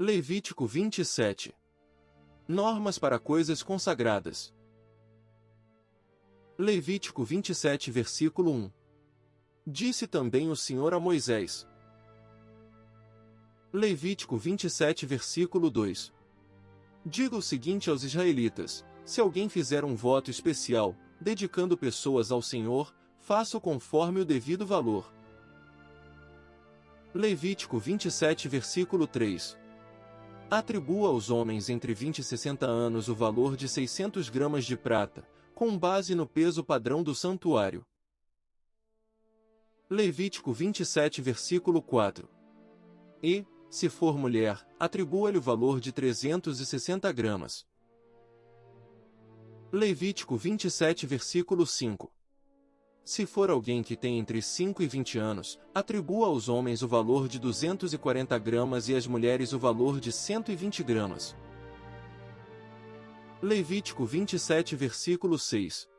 Levítico 27. Normas para coisas consagradas. Levítico 27 versículo 1. Disse também o Senhor a Moisés. Levítico 27 versículo 2. Diga o seguinte aos israelitas: se alguém fizer um voto especial, dedicando pessoas ao Senhor, faça-o conforme o devido valor. Levítico 27 versículo 3. Atribua aos homens entre 20 e 60 anos o valor de 600 gramas de prata, com base no peso padrão do santuário. Levítico 27 versículo 4. E, se for mulher, atribua-lhe o valor de 360 gramas. Levítico 27 versículo 5. Se for alguém que tem entre 5 e 20 anos, atribua aos homens o valor de 240 gramas e às mulheres o valor de 120 gramas. Levítico 27 versículo 6.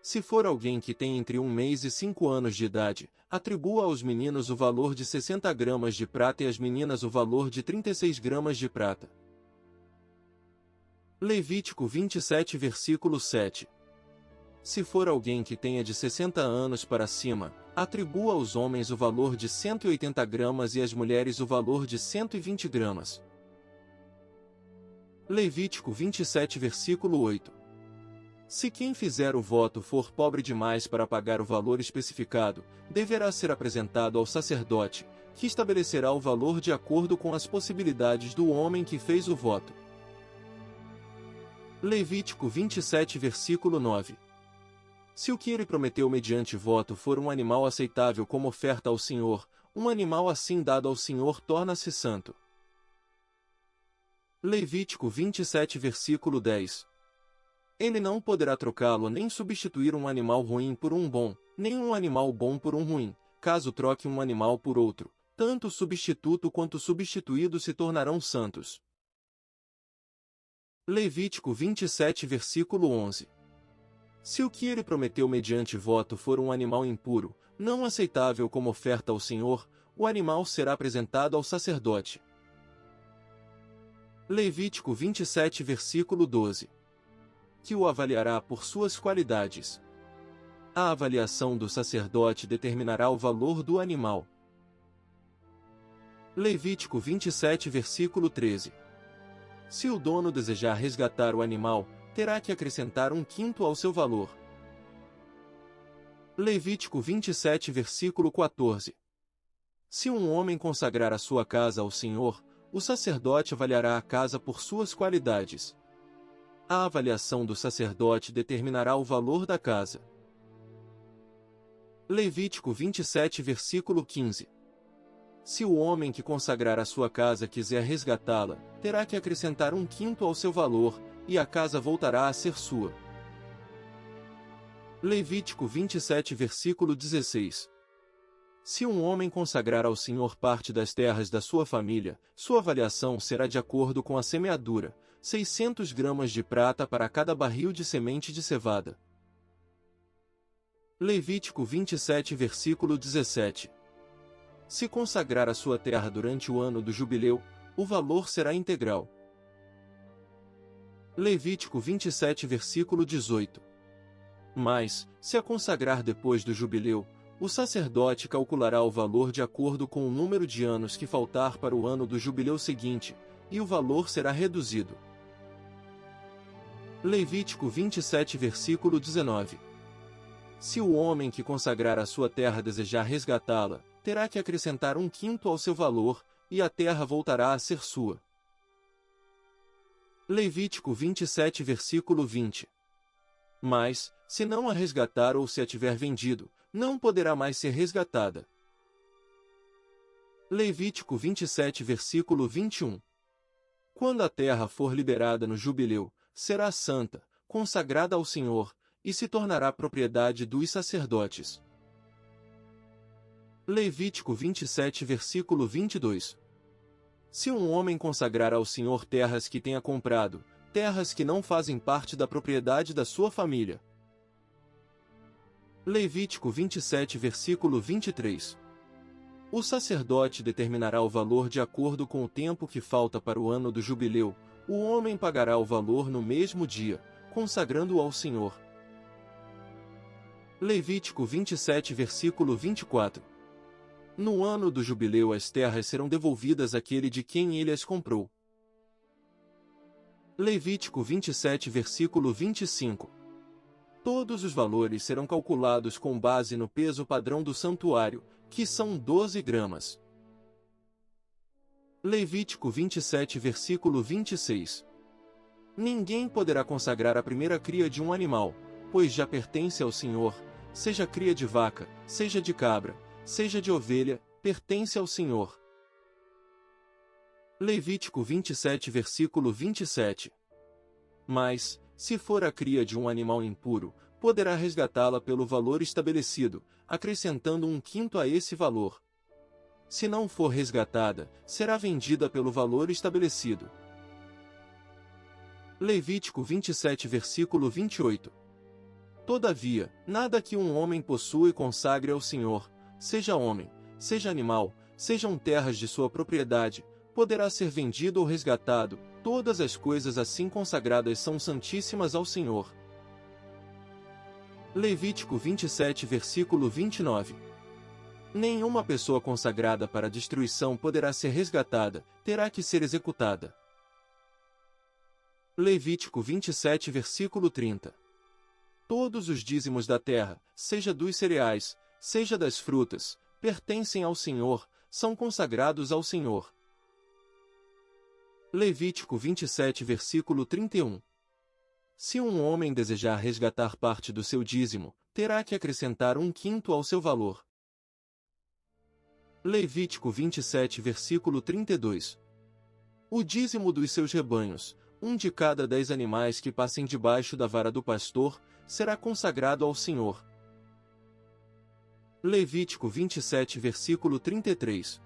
Se for alguém que tem entre 1 mês e 5 anos de idade, atribua aos meninos o valor de 60 gramas de prata e às meninas o valor de 36 gramas de prata. Levítico 27 versículo 7. Se for alguém que tenha de 60 anos para cima, atribua aos homens o valor de 180 gramas e às mulheres o valor de 120 gramas. Levítico 27 versículo 8. Se quem fizer o voto for pobre demais para pagar o valor especificado, deverá ser apresentado ao sacerdote, que estabelecerá o valor de acordo com as possibilidades do homem que fez o voto. Levítico 27 versículo 9. Se o que ele prometeu mediante voto for um animal aceitável como oferta ao Senhor, um animal assim dado ao Senhor torna-se santo. Levítico 27 versículo 10. Ele não poderá trocá-lo nem substituir um animal ruim por um bom, nem um animal bom por um ruim. Caso troque um animal por outro, tanto o substituto quanto o substituído se tornarão santos. Levítico 27 versículo 11. Se o que ele prometeu mediante voto for um animal impuro, não aceitável como oferta ao Senhor, o animal será apresentado ao sacerdote. Levítico 27 versículo 12. Que o avaliará por suas qualidades. A avaliação do sacerdote determinará o valor do animal. Levítico 27 versículo 13. Se o dono desejar resgatar o animal, terá que acrescentar 1/5 ao seu valor. Levítico 27 versículo 14. Se um homem consagrar a sua casa ao Senhor, o sacerdote avaliará a casa por suas qualidades. A avaliação do sacerdote determinará o valor da casa. Levítico 27 versículo 15. Se o homem que consagrar a sua casa quiser resgatá-la, terá que acrescentar 1/5 ao seu valor, e a casa voltará a ser sua. Levítico 27 versículo 16. Se um homem consagrar ao Senhor parte das terras da sua família, sua avaliação será de acordo com a semeadura, 600 gramas de prata para cada barril de semente de cevada. Levítico 27 versículo 17. Se consagrar a sua terra durante o ano do jubileu, o valor será integral. Levítico 27 versículo 18. Mas, se a consagrar depois do jubileu, o sacerdote calculará o valor de acordo com o número de anos que faltar para o ano do jubileu seguinte, e o valor será reduzido. Levítico 27 versículo 19. Se o homem que consagrar a sua terra desejar resgatá-la, terá que acrescentar 1/5 ao seu valor, e a terra voltará a ser sua. Levítico 27 versículo 20. Mas, se não a resgatar ou se a tiver vendido, não poderá mais ser resgatada. Levítico 27 versículo 21. Quando a terra for liberada no jubileu, será santa, consagrada ao Senhor, e se tornará propriedade dos sacerdotes. Levítico 27 versículo 22. Se um homem consagrar ao Senhor terras que tenha comprado, terras que não fazem parte da propriedade da sua família. Levítico 27 versículo 23. O sacerdote determinará o valor de acordo com o tempo que falta para o ano do jubileu. O homem pagará o valor no mesmo dia, consagrando-o ao Senhor. Levítico 27, versículo 24. No ano do jubileu as terras serão devolvidas àquele de quem ele as comprou. Levítico 27, versículo 25. Todos os valores serão calculados com base no peso padrão do santuário, que são 12 gramas. Levítico 27, versículo 26. Ninguém poderá consagrar a primeira cria de um animal, pois já pertence ao Senhor, seja cria de vaca, seja de cabra, seja de ovelha, pertence ao Senhor. Levítico 27, versículo 27. Mas, se for a cria de um animal impuro, poderá resgatá-la pelo valor estabelecido, acrescentando 1/5 a esse valor. Se não for resgatada, será vendida pelo valor estabelecido. Levítico 27, versículo 28. Todavia, nada que um homem possua e consagre ao Senhor, seja homem, seja animal, sejam terras de sua propriedade, poderá ser vendido ou resgatado. Todas as coisas assim consagradas são santíssimas ao Senhor. Levítico 27, versículo 29. Nenhuma pessoa consagrada para destruição poderá ser resgatada, terá que ser executada. Levítico 27, versículo 30. Todos os dízimos da terra, seja dos cereais, seja das frutas, pertencem ao Senhor, são consagrados ao Senhor. Levítico 27, versículo 31. Se um homem desejar resgatar parte do seu dízimo, terá que acrescentar 1/5 ao seu valor. Levítico 27, versículo 32. O dízimo dos seus rebanhos, 1 de cada 10 animais que passem debaixo da vara do pastor, será consagrado ao Senhor. Levítico 27, versículo 33.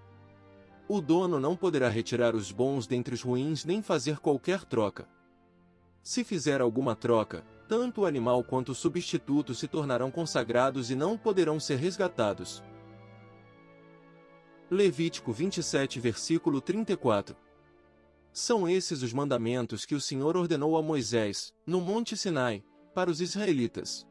O dono não poderá retirar os bons dentre os ruins nem fazer qualquer troca. Se fizer alguma troca, tanto o animal quanto o substituto se tornarão consagrados e não poderão ser resgatados. Levítico 27, versículo 34. São esses os mandamentos que o Senhor ordenou a Moisés, no Monte Sinai, para os israelitas.